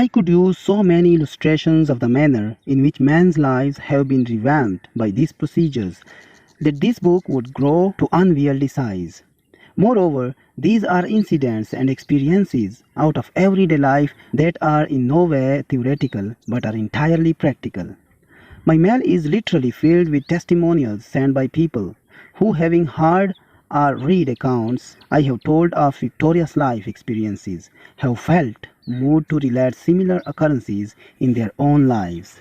I could use so many illustrations of the manner in which men's lives have been revamped by these procedures that this book would grow to unwieldy size. Moreover, these are incidents and experiences out of everyday life that are in no way theoretical but are entirely practical. My mail is literally filled with testimonials sent by people who, having heard or read accounts I have told of victorious life experiences, have felt moved to relate similar occurrences in their own lives.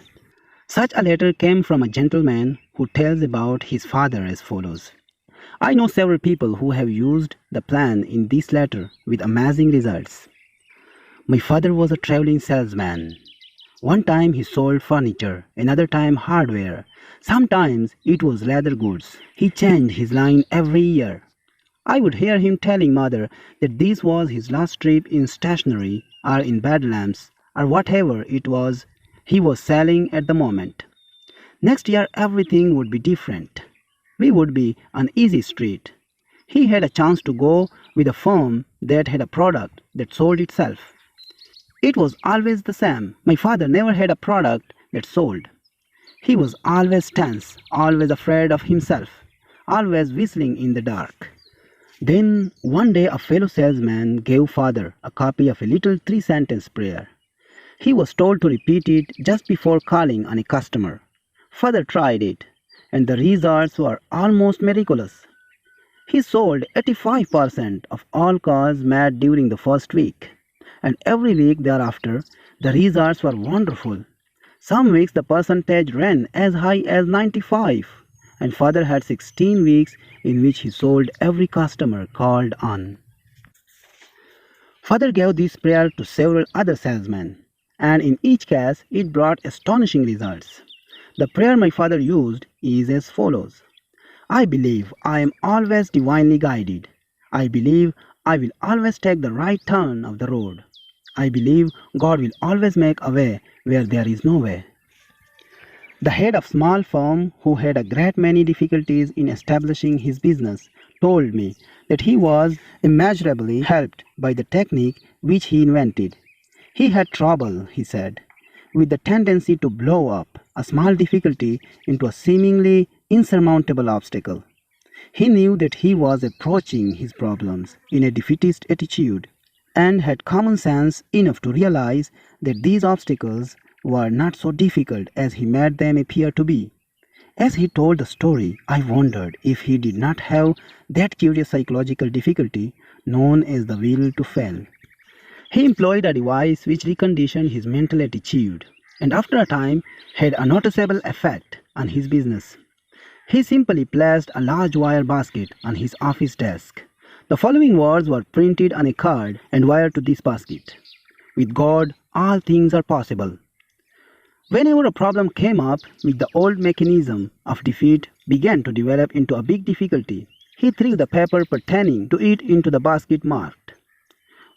Such a letter came from a gentleman who tells about his father as follows. I know several people who have used the plan in this letter with amazing results. My father was a traveling salesman. One time he sold furniture, another time hardware. Sometimes it was leather goods. He changed his line every year. I would hear him telling mother that this was his last trip in stationery or in bed lamps or whatever it was he was selling at the moment. Next year everything would be different. We would be on easy street. He had a chance to go with a firm that had a product that sold itself. It was always the same. My father never had a product that sold. He was always tense, always afraid of himself, always whistling in the dark. Then one day a fellow salesman gave father a copy of a little 3-sentence prayer. He was told to repeat it just before calling on a customer. Father tried it, and the results were almost miraculous. He sold 85% of all calls made during the first week, and every week thereafter the results were wonderful. Some weeks the percentage ran as high as 95, and father had 16 weeks in which he sold every customer called on. Father gave this prayer to several other salesmen, and in each case it brought astonishing results. The prayer my father used is as follows. I believe I am always divinely guided. I believe I will always take the right turn of the road. I believe God will always make a way where there is no way. The head of small firm, who had a great many difficulties in establishing his business, told me that he was immeasurably helped by the technique which he invented. He had trouble, he said, with the tendency to blow up a small difficulty into a seemingly insurmountable obstacle. He knew that he was approaching his problems in a defeatist attitude, and had common sense enough to realize that these obstacles were not so difficult as he made them appear to be. As he told the story, I wondered if he did not have that curious psychological difficulty known as the will to fail. He employed a device which reconditioned his mental attitude, and after a time had a noticeable effect on his business. He simply placed a large wire basket on his office desk. The following words were printed on a card and wired to this basket. With God, all things are possible. Whenever a problem came up with the old mechanism of defeat began to develop into a big difficulty, he threw the paper pertaining to it into the basket marked,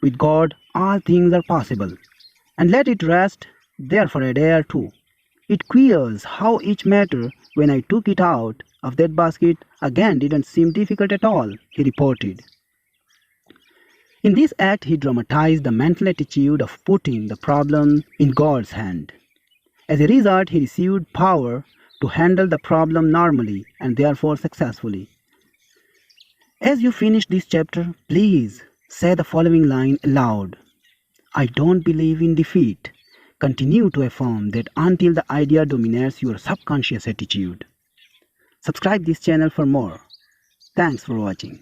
With God, all things are possible, and let it rest there for a day or two. It queers how each matter, when I took it out of that basket, again didn't seem difficult at all, he reported. In this act, he dramatized the mental attitude of putting the problem in God's hand. As a result, he received power to handle the problem normally and therefore successfully. As you finish this chapter, please say the following line aloud. I don't believe in defeat. Continue to affirm that until the idea dominates your subconscious attitude. Subscribe this channel for more. Thanks for watching.